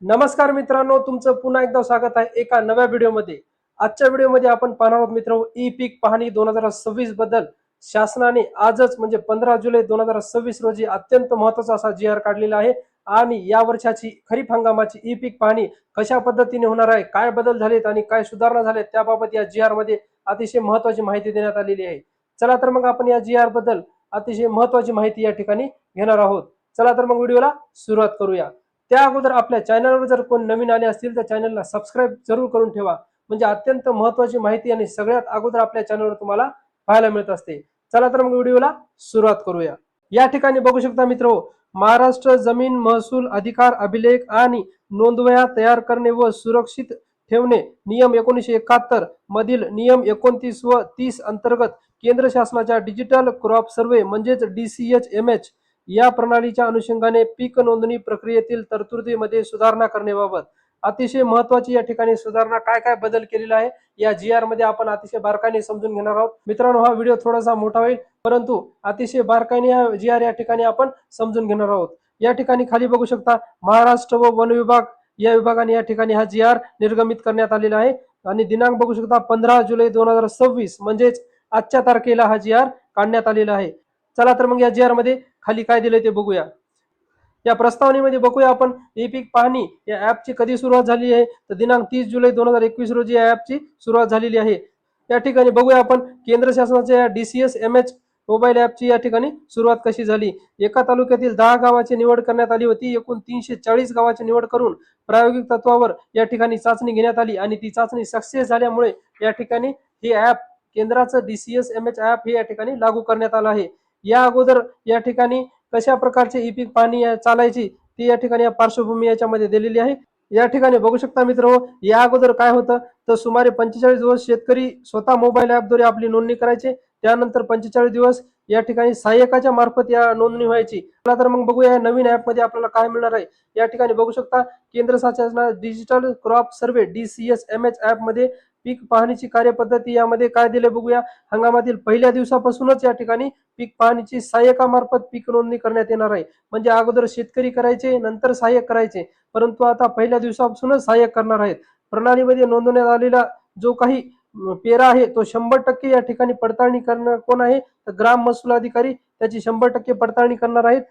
नमस्कार मित्रांनो, तुमचं पुन्हा एकदा स्वागत आहे एका नव्या व्हिडिओमध्ये। आजच्या व्हिडिओमध्ये आपण पाहणार आहोत मित्रांनो, ई पीक पाहणी 2026 बद्दल शासनाने आजच म्हणजे 15 जुलै 2026 रोजी अत्यंत महत्त्वाचा असा जी आर काढलेला आहे। आणि या वर्षाची खरीप हंगामाची ई पीक पाहणी कशा पद्धतीने होणार आहे, काय बदल झालेत आणि काय सुधारणा झालेत त्याबाबत या जी आर मध्ये अतिशय महत्त्वाची माहिती देण्यात आलेली आहे। चला तर मग आपण या जी आर बद्दल अतिशय महत्त्वाची माहिती या ठिकाणी घेणार आहोत। चला तर मग व्हिडिओला सुरुवात करूया। त्या अगोदर आपल्या चॅनलवर जर कोण नवीन आले असतील तर चॅनलला सबस्क्राईब जरूर करून ठेवा, म्हणजे अत्यंत महत्त्वाची माहिती आणि सगळ्यात अगोदर आपल्या चॅनलवर तुम्हाला पाहायला मिळत असते। चला तर मग व्हिडिओला सुरुवात करूया। या ठिकाणी बघू शकता मित्रो, महाराष्ट्र जमीन महसूल अधिकार अभिलेख आणि नोंदवह्या तयार करणे व सुरक्षित ठेवणे नियम 1971 मधील नियम 29 व 30 अंतर्गत केंद्र शासनाच्या डिजिटल क्रॉप सर्व्हे म्हणजेच DCHMH या प्रणालीच्या अनुषंगाने पीक नोंदणी प्रक्रियेतील तरतुदीमध्ये सुधारणा करण्याबाबत अतिशय महत्त्वाची या ठिकाणी सुधारणा काय काय बदल केलेला आहे या जी आर मध्ये आपण अतिशय बारकाईने समजून घेणार आहोत। मित्रांनो, हा व्हिडिओ थोडासा मोठा होईल परंतु अतिशय बारकाईने हा जी आर या ठिकाणी आपण समजून घेणार आहोत। या ठिकाणी खाली बघू शकता, महाराष्ट्र व वन विभाग या विभागाने या ठिकाणी हा जी आर निर्गमित करण्यात आलेला आहे आणि दिनांक बघू शकता 15 जुलै 2026 म्हणजेच आजच्या तारखेला हा जी आर काढण्यात आलेला आहे। चला तर मग या जी आर मध्ये खाली काय दिले ते बघूया। या प्रस्तावनेमध्ये बघूया आपण ई पीक पाहणी या ॲपची कधी सुरुवात झाली आहे, तर दिनांक 30 जुलै 2021 रोजी या ॲपची सुरुवात झालेली आहे। या ठिकाणी बघूया आपण केंद्र शासनाच्या DCSMH मोबाईल ॲपची या ठिकाणी सुरुवात कशी झाली। एका तालुक्यातील 10 गावाची निवड करण्यात आली होती। एकूण 340 गावाची निवड करून प्रायोगिक तत्वावर या ठिकाणी चाचणी घेण्यात आली आणि ती चाचणी सक्सेस झाल्यामुळे या ठिकाणी हे ॲप केंद्राचं DCSMH ॲप हे या ठिकाणी लागू करण्यात आलं आहे। या अगोदर या ठिकाणी कशा प्रकारचे ई पीक पाहणी चालायची ती या ठिकाणी या पार्श्वभूमी याच्यामध्ये दिलेली आहे। या ठिकाणी बघू शकता मित्र, या अगोदर काय होतं तर सुमारे 45 दिवस शेतकरी स्वतः मोबाईल ॲपद्वारे आपली नोंदणी करायचे, त्यानंतर 45 दिवस या ठिकाणी सहाय्यकाच्या मार्फत या नोंदणी व्हायची। चला तर मग बघूया या नवीन ॲपमध्ये आपल्याला काय मिळणार आहे। या ठिकाणी बघू शकता, केंद्र शासनाच्या डिजिटल क्रॉप सर्व्हे DCSMH ॲपमध्ये पीक पाहणीची कार्यपद्धती यामध्ये काय दिले बघूया। हंगामातील पहिल्या दिवसापासूनच या ठिकाणी पीक पाहणीची सहाय्यकामार्फत पीक नोंदणी करण्यात येणार आहे। म्हणजे अगोदर शेतकरी करायचे, नंतर सहाय्यक करायचे, परंतु आता पहिल्या दिवसापासूनच सहाय्यक करणार आहेत। प्रणालीमध्ये नोंदवण्यात आलेला जो काही पेरा आहे तो 100% या ठिकाणी पडताळणी करणार कोण आहे, तर ग्राम महसूल अधिकारी त्याची 100% पडताळणी करणार आहेत।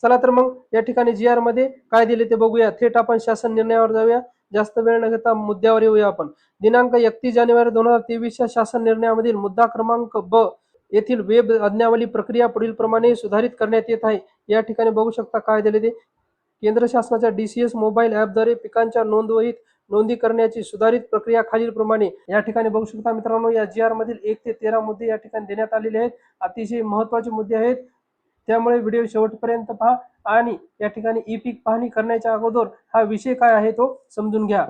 चला तर मग या ठिकाणी जी आर मध्ये काय दिले ते बघूया। थेट आपण शासन निर्णयावर जाऊया, जास्त वेळ न घेता मुद्द्यावर येऊया आपण। दिनांक 31 जानेवारी 2023 च्या शासन निर्णयामधील मुद्दा क्रमांक ब येथील वेब आज्ञावली प्रक्रिया पुढील प्रमाणे सुधारित करण्यात येत आहे। या ठिकाणी बघू शकता काय दिले ते, केंद्र शासनाच्या DCS मोबाईल ॲपद्वारे पिकांच्या नोंदवहीत नोंदी करण्याची सुधारित प्रक्रिया खालील प्रमाणे। या ठिकाणी बघू शकता मित्रांनो, या जी आर मधील 1 ते 13 मुद्दे या ठिकाणी देण्यात आलेले आहेत। अतिशय महत्त्वाचे मुद्दे आहेत, त्यामुळे व्हिडिओ शेवटपर्यंत पहा आणि या ठिकाणी ई पीक पाहणी करण्याच्या अगोदर हा विषय काय आहे तो समजून घ्या।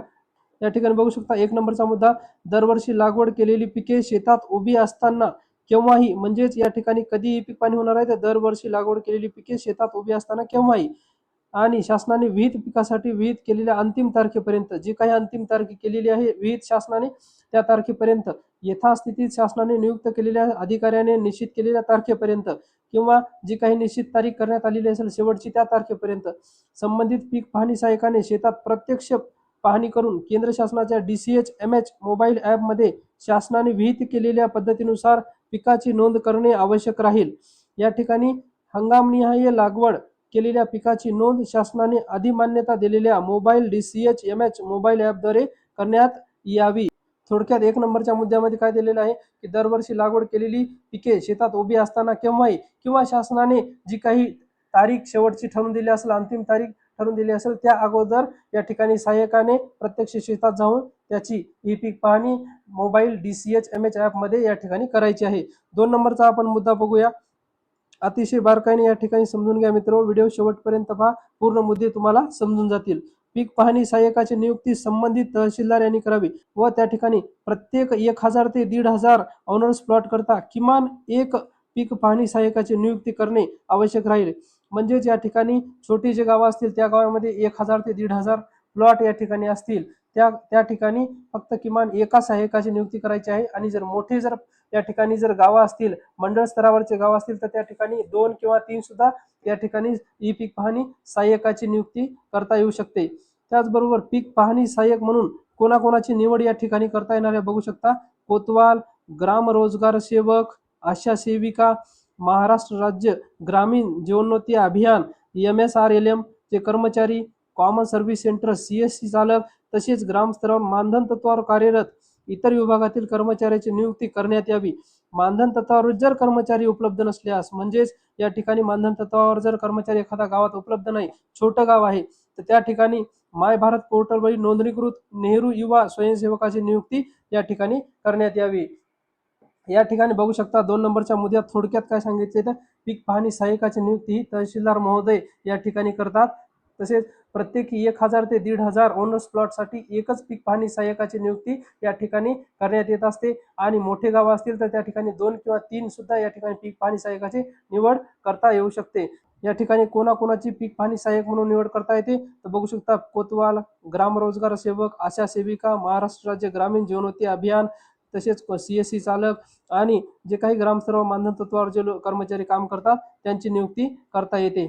या ठिकाणी बघू शकता 1 नंबरचा मुद्दा, दरवर्षी लागवड केलेली पिके शेतात उभी असताना केव्हाही, म्हणजेच या ठिकाणी कधी ई पीक पाहणी होणार आहे तर दरवर्षी लागवड केलेली पिके शेतात उभी असताना केव्हाही आणि शासनाने विहित पिकासाठी विहित केलेल्या अंतिम तारखेपर्यंत, जी काही अंतिम तारीख केलेली आहे विहित शासनाने त्या तारखेपर्यंत, यथास्थितीत शासनाने नियुक्त केलेल्या अधिकाऱ्याने निश्चित केलेल्या तारखेपर्यंत किंवा जी काही निश्चित तारीख करण्यात आलेली असेल शेवटची त्या तारखेपर्यंत संबंधित पीक पाहणी सहाय्यकाने शेतात प्रत्यक्ष पाहणी करून केंद्र शासनाच्या DCHMH मोबाईल ॲपमध्ये शासनाने विहित केलेल्या पद्धतीनुसार पिकाची नोंद करणे आवश्यक राहील। या ठिकाणी हंगामनिहाय लागवड केलेल्या पिकाची नोंद शासनाने अधिमान्यता दिलेल्या मोबाईल DCHMH मोबाईल ॲपद्वारे करण्यात यावी। थोडक्यात 1 नंबरच्या मुद्द्यामध्ये काय दिलेलं आहे की दरवर्षी लागवड केलेली पिके शेतात उभी असताना केव्हाही किंवा शासनाने जी काही तारीख शेवटची ठरवून दिली असेल, अंतिम तारीख ठरवून दिली असेल त्या अगोदर या ठिकाणी सहाय्यकाने प्रत्यक्ष शेतात जाऊन त्याची ई पीक पाहणी मोबाईल DCHMH ॲपमध्ये या ठिकाणी करायची आहे। 2 नंबरचा आपण मुद्दा बघूया, अतिशय बारकाईने या ठिकाणी समजून घ्या मित्र, व्हिडिओ शेवटपर्यंत पहा, पूर्ण मुद्दे तुम्हाला समजून जातील। पीक पाहणी सहाय्यकाची नियुक्ती संबंधित तहसीलदार यांनी करावी व त्या ठिकाणी प्रत्येक 1000 ते 1500 ऑनर्स प्लॉट करता किमान एक पीक पाहणी सहाय्यकाची नियुक्ती करणे आवश्यक राहील। म्हणजेच या ठिकाणी छोटी जे गावं असतील त्या गावामध्ये 1000 ते 1500 प्लॉट या ठिकाणी असतील, त्या ठिकाणी फक्त किमान एका सहाय्यकाची नियुक्ती करायची आहे. आणि जर मोठे जर या ठिकाणी जर गावं असतील, मंडळ स्तरावरचे गाव असतील, तर त्या ठिकाणी 2 किंवा 3 सुद्धा या ठिकाणी ई पीक पाहणी सहाय्यकाची नियुक्ती करता येऊ शकते. त्याचबरोबर पीक पाहणी सहाय्यक म्हणून कोणाकोणाची निवड या ठिकाणी करता येणार आहे बघू शकता. कोतवाल, ग्राम रोजगार सेवक, आशा सेविका, महाराष्ट्र राज्य ग्रामीण जीवनोन्नती अभियान MSRLM चे कर्मचारी, कॉमन सर्व्हिस सेंटर CSC चालक, तसेच ग्रामस्तरावर मानधन तत्वावर कार्यरत इतर विभागातील कर्मचाऱ्याची नियुक्ती करण्यात यावी. मानधन तत्वावर जर कर्मचारी उपलब्ध नसल्यास, म्हणजेच या ठिकाणी मानधन तत्वावर जर कर्मचारी एखाद्या गावात उपलब्ध नाही, छोटं गाव आहे, तर त्या ठिकाणी माय भारत पोर्टलवरील नोंदणीकृत नेहरू युवा स्वयंसेवकाची नियुक्ती या ठिकाणी करण्यात यावी. या ठिकाणी बघू शकता 2 नंबरच्या मुद्द्यात थोडक्यात काय सांगितले तर पीक पाहणी सहाय्यकाची नियुक्ती ही तहसीलदार महोदय या ठिकाणी करतात. तसेच प्रत्येकी 1000 ते 1500 ओनर्स प्लॉटसाठी एकच पीक पाहणी सहाय्यकाची नियुक्ती या ठिकाणी करण्यात येत असते. आणि मोठे गाव असतील तर त्या ठिकाणी 2 किंवा 3 सुद्धा या ठिकाणी पीक पाहणी सहाय्यकाची निवड करता येऊ शकते. या ठिकाणी कोणाकोणाची पीक पाहणी सहाय्यक म्हणून निवड करता येते तर बघू शकता. कोतवाल, ग्राम रोजगार सेवक, आशा सेविका, महाराष्ट्र राज्य ग्रामीण जीवनोन्नती अभियान, तसेच CSC चालक आणि जे काही ग्रामस्तरावर मानधन तत्वावर जे कर्मचारी काम करतात त्यांची नियुक्ती करता येते.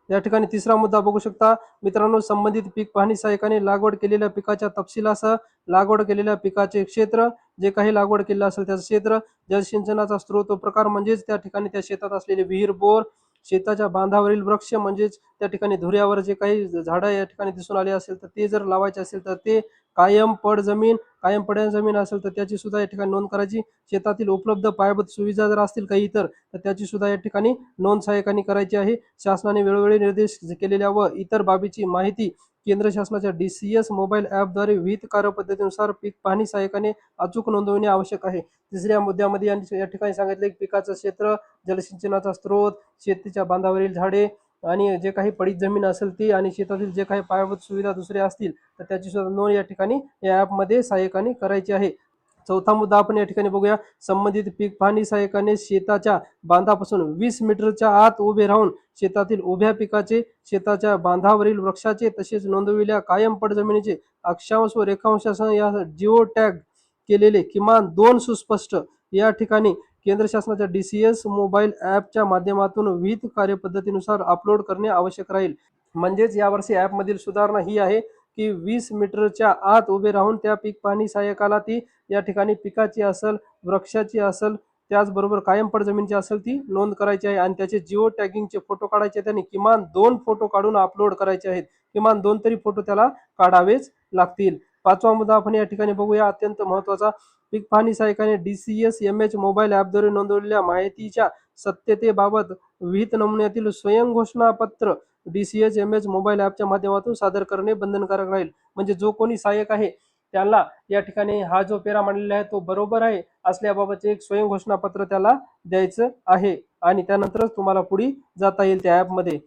या ठिकाणी तिसरा मुद्दा बघू शकता मित्रांनो. संबंधित पीक पाहणी सहाय्यकाने लागवड केलेल्या पिकाच्या तपशिलासह लागवड केलेल्या पिकाचे क्षेत्र, जे काही लागवड केलेलं असेल त्याचं क्षेत्र, जलसिंचनाचा स्रोत व प्रकार, म्हणजेच त्या ठिकाणी त्या शेतात असलेले विहीर, बोर, शेताच्या बांधावरील वृक्ष, म्हणजेच त्या ठिकाणी धुऱ्यावर जे काही झाडं या ठिकाणी दिसून आले असेल तर ते जर लावायचे असेल तर ते, कायम पड जमीन असेल तर त्याची सुद्धा या ठिकाणी नोंद करायची. शेतातील उपलब्ध पायाभूत सुविधा जर असतील काही इतर तर त्याची सुद्धा या ठिकाणी नोंद सहाय्यकाने करायची आहे. शासनाने वेळोवेळी निर्देश केलेल्या व इतर बाबीची माहिती केंद्र शासनाच्या DCS मोबाईल ॲपद्वारे विहित कार्यपद्धतीनुसार पीक पाहणी सहाय्यकाने अचूक नोंदवणे आवश्यक आहे. तिसऱ्या मुद्द्यामध्ये या ठिकाणी सांगितले की पिकाचं क्षेत्र, जलसिंचनाचा स्रोत, शेतीच्या बांधावरील झाडे आणि जे काही पडीत जमीन असेल ती, आणि शेतातील जे काही पायाभूत सुविधा दुसऱ्या असतील तर त्याची सुद्धा नोंद या ठिकाणी या ॲपमध्ये सहाय्यकाने करायची आहे. चौथा मुद्दा आपण या ठिकाणी बघूया. संबंधित पीक पाहणी सहाय्यकाने शेताच्या बांधापासून 20 मीटरच्या आत उभे राहून शेतातील उभ्या पिकाचे, शेताच्या बांधावरील वृक्षाचे, तसेच नोंदविलेल्या कायम पड जमिनीचे अक्षांश व रेखांशासह या जिओ टॅग केलेले किमान 2 सुस्पष्ट या ठिकाणी केंद्र शासनाच्या DCS मोबाईल ॲपच्या माध्यमातून विहित कार्यपद्धतीनुसार अपलोड करणे आवश्यक राहील. म्हणजेच यावर्षी ॲपमधील सुधारणा ही आहे की 20 मीटरच्या आत उभे राहून त्या पीक पाहणी सहाय्यकाला ती या ठिकाणी पिकाची असेल, वृक्षाची असेल, त्याचबरोबर कायम पड जमिनीची असेल ती नोंद करायची आहे. आणि त्याचे जिओ टॅगिंगचे फोटो काढायचे, त्यांनी किमान 2 फोटो काढून अपलोड करायचे आहेत. किमान 2 तरी फोटो त्याला काढावेच लागतील. पाचवा मुद्दा आपण या ठिकाणी बघूया, अत्यंत महत्त्वाचा. पीक पाहणी सहाय्यकाने DCS MH मोबाईल ॲपद्वारे नोंदवलेल्या माहितीच्या सत्यतेबाबत विहित नमुन्यातील स्वयंघोषणापत्र DCS MH मोबाईल ॲपच्या माध्यमातून सादर करणे बंधनकारक राहील. म्हणजे जो कोणी सहाय्यक आहे त्याला या ठिकाणी हा जो पेरा मांडलेला आहे तो बरोबर आहे असल्याबाबतचे एक स्वयं घोषणापत्र त्याला द्यायचं आहे, आणि त्यानंतरच तुम्हाला पुढे जाता येईल त्या ॲपमध्ये.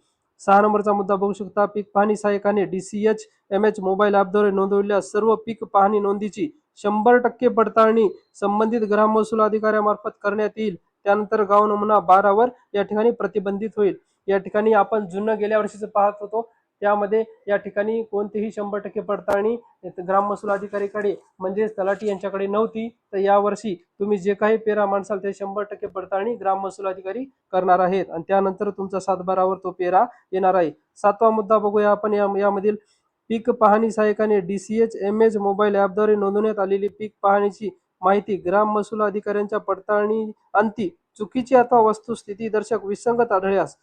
6 नंबरचा मुद्दा बघू शकता. पीक पाहणी सहाय्यकाने DCS MH मोबाईल ॲपद्वारे नोंदवलेल्या सर्व पीक पाहणी नोंदीची 100% पडताळणी संबंधित ग्राम महसूल अधिकाऱ्यामार्फत करण्यात येईल. त्यानंतर गाव नमुना 12 वर या ठिकाणी प्रतिबंधित होईल. या ठिकाणी आपण जुनं गेल्या वर्षीचं पाहत होतो त्यामध्ये या ठिकाणी कोणतीही 100% पडताळणी ग्राम महसूल अधिकारीकडे म्हणजेच तलाठी यांच्याकडे नव्हती. तर यावर्षी तुम्ही जे काही पेरा मांडसाल ते 100% पडताळणी ग्राम महसूल अधिकारी करणार आहेत, आणि त्यानंतर तुमचा 7/12 तो पेरा येणार आहे. 7वा मुद्दा बघूया आपण यामधील. पीक पाहणी सहाय्यकाने DCS MH मोबाईल ॲपद्वारे नोंदवण्यात आलेली पीक पाहणीची माहिती ग्राम महसूल अधिकाऱ्यांच्या पडताळणी अंती चुकीची अथवा वस्तुस्थिती दर्शक विसंगत आढळल्यास,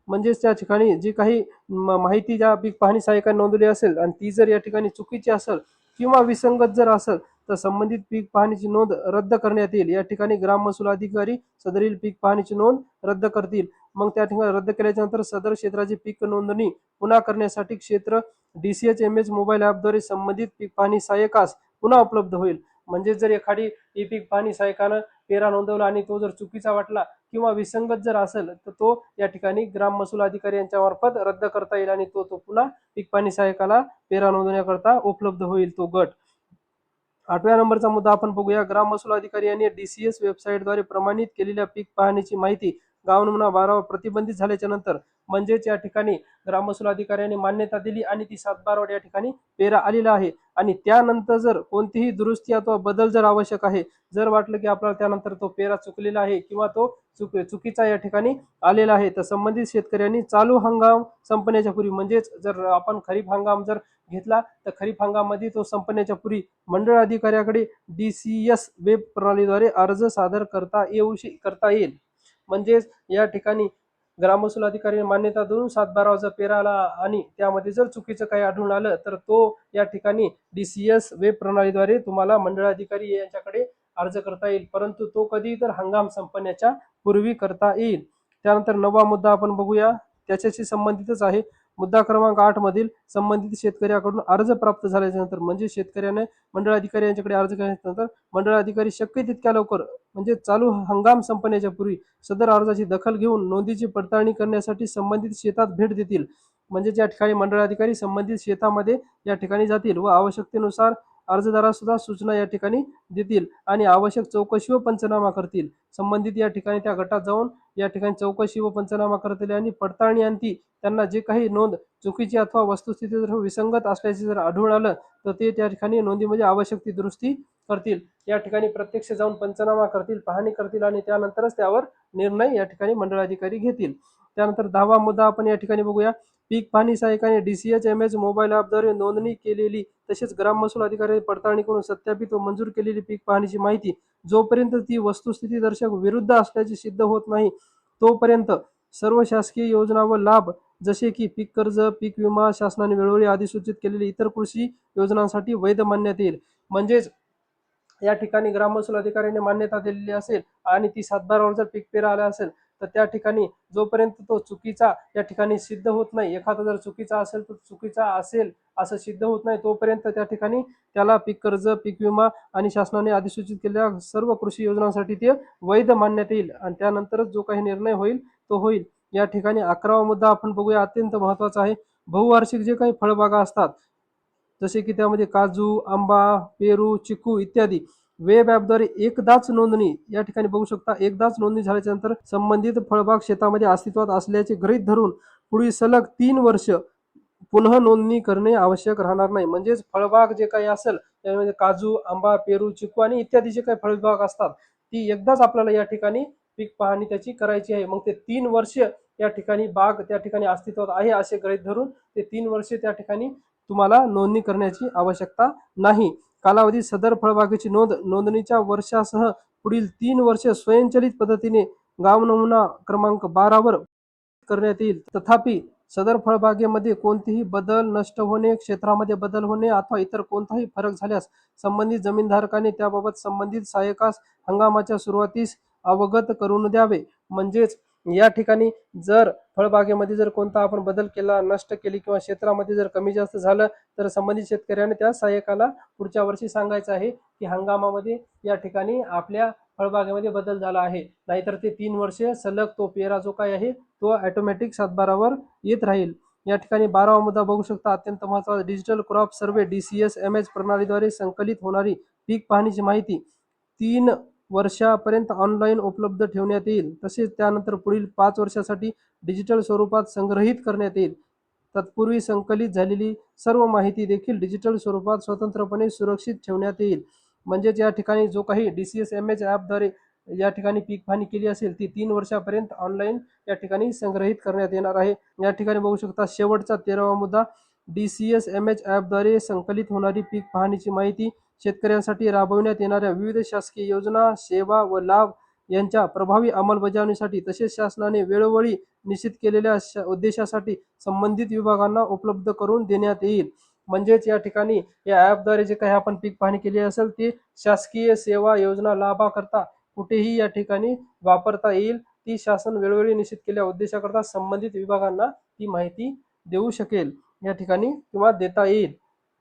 म्हणजेच त्या ठिकाणी जी काही माहिती ज्या पीक पाहणी सहाय्यकाने नोंदवली असेल आणि ती जर या ठिकाणी चुकीची असेल किंवा विसंगत जर असेल तर संबंधित पीक पाहणीची नोंद रद्द करण्यात येईल. या ठिकाणी ग्राम महसूल अधिकारी सदरील पीक पाहणीची नोंद रद्द करतील. मग त्या ठिकाणी रद्द केल्याच्या नंतर सदर क्षेत्राची पीक नोंदणी पुन्हा करण्यासाठी क्षेत्र DCS MH मोबाईल ॲपद्वारे संबंधित पीक पाहणी सहाय्यकास पुन्हा उपलब्ध होईल. म्हणजे जर एखादी पीक पाहणी सहाय्यकानं पेरा नोंदवला आणि तो जर चुकीचा वाटला किंवा विसंगत जर असेल तर तो या ठिकाणी ग्राम महसूल अधिकारी यांच्या मार्फत रद्द करता येईल आणि तो पुन्हा पीक पाहणी सहाय्यकाला पेरा नोंदवण्याकरता उपलब्ध होईल तो गट. 8व्या नंबरचा मुद्दा आपण बघूया. ग्राम महसूल अधिकारी यांनी DCS वेबसाईटद्वारे प्रमाणित केलेल्या पीक पाहणीची माहिती गाव नमुना 12 प्रतिबंधित झाल्याच्या नंतर म्हणजेच या ठिकाणी ग्राममहसूल अधिकाऱ्यांनी मान्यता दिली आणि ती 7/12 या ठिकाणी पेरा आलेला आहे। आणि त्यानंतर जर कोणतीही दुरुस्ती अथवा बदल जर आवश्यक आहे, जर वाटलं की आपल्याला त्यानंतर तो पेरा चुकलेला आहे किंवा तो चुकीचा या ठिकाणी आलेला आहे, तर संबंधित शेतकऱ्यांनी चालू हंगाम संपण्याच्या पूर्वी म्हणजेच जर आपण खरीप हंगाम जर घेतला तर खरीप हंगामामध्ये तो संपण्याच्या पूर्वी मंडळ अधिकाऱ्याकडे DCS वेब प्रणालीद्वारे अर्ज सादर करता येईल। म्हणजेच या ठिकाणी ग्राममहसूल अधिकारी मान्यता देऊन 7/12 पेरा आला आणि त्यामध्ये जर चुकीचं काही आढळून आलं तर तो या ठिकाणी DCS वेब प्रणालीद्वारे तुम्हाला मंडळ अधिकारी यांच्याकडे अर्ज करता येईल, परंतु तो कधी तर हंगाम संपण्याच्या पूर्वी करता येईल। त्यानंतर 9वा मुद्दा आपण बघूया, त्याच्याशी संबंधितच आहे। मुद्दा क्रमांक 8 मधील संबंधित शेतकऱ्याकडून अर्ज प्राप्त झाल्याच्या नंतर म्हणजे शेतकऱ्याने मंडळ अधिकारी यांच्याकडे अर्ज केल्यानंतर मंडळ अधिकारी शक्य तितक्या लवकर म्हणजे चालू हंगाम संपण्याच्या पूर्वी सदर अर्जाची दखल घेऊन नोंदीची पडताळणी करण्यासाठी संबंधित शेतात भेट देतील। म्हणजे या ठिकाणी मंडळ अधिकारी संबंधित शेतामध्ये या ठिकाणी जातील व आवश्यकतेनुसार अर्जदारास सुद्धा सूचना या ठिकाणी देतील आणि आवश्यक चौकशी व पंचनामा करतील। संबंधित या ठिकाणी त्या गटात जाऊन या ठिकाणी चौकशी व पंचनामा करतील आणि पडताळणी अंती त्यांना जे काही नोंद चुकीची अथवा वस्तुस्थिती जर विसंगत असल्याचे जर आढळून आलं तर ते त्या ठिकाणी नोंदीमध्ये आवश्यक ती दुरुस्ती करतील। या ठिकाणी प्रत्यक्ष जाऊन पंचनामा करतील, पाहणी करतील आणि त्यानंतरच त्यावर निर्णय या ठिकाणी मंडळ अधिकारी घेतील। त्यानंतर 10वा मुद्दा आपण या ठिकाणी बघूया, पीक पाहणी सहाय्यकाने DCHMS मोबाईल ॲपद्वारे नोंदणी केलेली तसेच ग्राममहसूल अधिकारी पडताळणी करून सत्यापित व मंजूर केलेली पीक पाहणीची माहिती जोपर्यंत ती वस्तुस्थिती दर्शक विरुद्ध असल्याचे सिद्ध होत नाही तोपर्यंत सर्व शासकीय योजना व लाभ जसे की पीक कर्ज, पीक विमा, शासनाने वेळोवेळी अधिसूचित केलेली इतर कृषी योजनांसाठी वैध मानण्यात येईल। म्हणजेच या ठिकाणी ग्राममहसूल अधिकाऱ्याने मान्यता दिलेली असेल आणि ती 7/12 जर पीक पेरा आला असेल तर त्या ठिकाणी जोपर्यंत तो चुकीचा या ठिकाणी सिद्ध होत नाही, एखादा जर चुकीचा असेल तर चुकीचा असेल असं सिद्ध होत नाही तोपर्यंत त्या ठिकाणी त्याला पीक कर्ज, पीक विमा आणि शासनाने अधिसूचित केलेल्या सर्व कृषी योजनांसाठी ते वैध मानण्यात येईल आणि त्यानंतरच जो काही निर्णय होईल तो होईल। या ठिकाणी 11वा मुद्दा आपण बघूया, अत्यंत महत्त्वाचा आहे। बहुवार्षिक जे काही फळबागा असतात जसे की त्यामध्ये काजू, आंबा, पेरू, चिकू इत्यादी वेब ॲपद्वारे एकदाच नोंदणी या ठिकाणी बघू शकता, एकदाच नोंदणी झाल्याच्या नंतर संबंधित फळबाग शेतामध्ये अस्तित्वात असल्याचे गृहीत धरून पुढील सलग 3 वर्ष पुन्हा नोंदणी करणे आवश्यक राहणार नाही। म्हणजेच फळबाग जे काही असेल त्यामध्ये काजू, आंबा, पेरू, चिकू आणि इत्यादी जे काही फळबाग असतात ती एकदाच आपल्याला या ठिकाणी पीक पाहणी त्याची करायची आहे। मग ते 3 वर्ष या ठिकाणी बाग त्या ठिकाणी अस्तित्वात आहे असे गृहीत धरून ते 3 वर्ष त्या ठिकाणी तुम्हाला नोंदणी करण्याची आवश्यकता नाही। कालावधी सदर फळबागेची नोंदणीच्या वर्षासह पुढील 3 वर्ष स्वयंचलित पद्धतीने गाव नमुना क्रमांक 12 वर करण्यात येईल। तथापि सदर फळबागेमध्ये कोणतेही बदल, नष्ट होणे, क्षेत्रामध्ये बदल होणे अथवा इतर कोणताही फरक झाल्यास संबंधित जमीनधारकाने त्याबाबत संबंधित सहाय्यकास हंगामाच्या सुरुवातीस अवगत करून द्यावे। म्हणजेच या ठिकाणी जर फळबागेमध्ये जर कोणता आपण बदल केला, नष्ट केली किंवा क्षेत्रामध्ये जर कमी जास्त झालं तर संबंधित शेतकऱ्याने त्या सहाय्यकाला पुढच्या वर्षी सांगायचं आहे की हंगामामध्ये या ठिकाणी आपल्या फळबागेमध्ये बदल झाला आहे, नाहीतर ते 3 वर्ष सलग तो पेरा जो काय आहे तो ऑटोमॅटिक 7/12 वर येत राहील। या ठिकाणी 12वा मुद्दा बघू शकता, अत्यंत महत्त्वाचा, डिजिटल क्रॉप सर्व्हे DCSMS प्रणालीद्वारे संकलित होणारी पीक पाहणीची माहिती 3 वर्षापर्यंत ऑनलाईन उपलब्ध ठेवण्यात येईल। तसेच त्यानंतर पुढील 5 वर्षासाठी डिजिटल स्वरूपात संग्रहित करण्यात येईल। तत्पूर्वी संकलित झालेली सर्व माहिती देखील डिजिटल स्वरूपात स्वतंत्रपणे सुरक्षित ठेवण्यात येईल। म्हणजेच या ठिकाणी जो काही DCSMS ॲपद्वारे या ठिकाणी पीक पाहणी केली असेल ती 3 वर्षापर्यंत ऑनलाईन या ठिकाणी संग्रहित करण्यात येणार आहे। या ठिकाणी बघू शकता शेवटचा 13वा मुद्दा, DCSMS ॲपद्वारे संकलित होणारी पीक पाहणीची माहिती शेतकऱ्यांसाठी राबविण्यात येणाऱ्या विविध शासकीय योजना, सेवा व लाभ यांच्या प्रभावी अंमलबजावणीसाठी तसेच शासनाने वेळोवेळी निश्चित केलेल्या उद्देशासाठी संबंधित विभागांना उपलब्ध करून देण्यात येईल। म्हणजेच या ठिकाणी या ॲपद्वारे जे काही आपण पीक पाहणी केली असेल ती शासकीय सेवा, योजना, लाभाकरता कुठेही या ठिकाणी वापरता येईल। ती शासन वेळोवेळी निश्चित केलेल्या उद्देशाकरता संबंधित विभागांना ती माहिती देऊ शकेल या ठिकाणी किंवा देता येईल।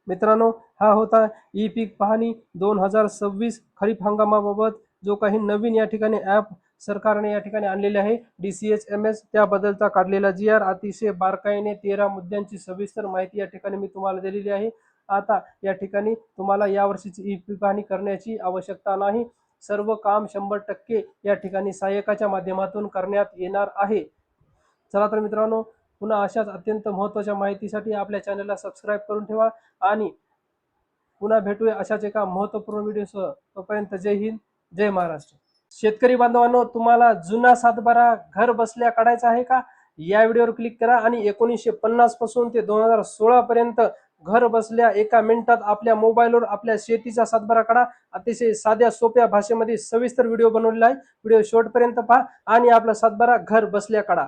मित्रांनो, हा होता ई पीक पाहणी 2026 खरीप हंगामाबाबत जो काही नवीन या ठिकाणी ॲप सरकारने या ठिकाणी आणलेले आहे DCHMS त्याबद्दलचा काढलेला GR, अतिशय बारकाईने 13 मुद्द्यांची सविस्तर माहिती या ठिकाणी मी तुम्हाला दिलेली आहे। आता या ठिकाणी तुम्हाला या वर्षीची ई पीक पाहणी करण्याची आवश्यकता नाही, सर्व काम 100% या ठिकाणी सहाय्यकाच्या माध्यमातून करण्यात येणार आहे. चला तर मित्रांनो, पुन्हा अशाच अत्यंत महत्त्वाच्या माहितीसाठी आपल्या चॅनलला सबस्क्राईब करून ठेवा आणि पुन्हा भेटूया अशाच एका महत्त्वपूर्ण व्हिडिओसह. तोपर्यंत जय हिंद, जय महाराष्ट्र. शेतकरी बांधवांनो, तुम्हाला जुना सातबारा घर बसल्या काढायचा आहे का? या व्हिडिओवर क्लिक करा आणि 1950 पासून ते 2016 पर्यंत घर बसल्या एका मिनिटात आपल्या मोबाईलवर आपल्या शेतीचा सातबारा काढा. अतिशय साध्या सोप्या भाषेमध्ये सविस्तर व्हिडिओ बनवलेला आहे. व्हिडिओ शेवटपर्यंत पहा आणि आपला सातबारा घर बसल्या काढा.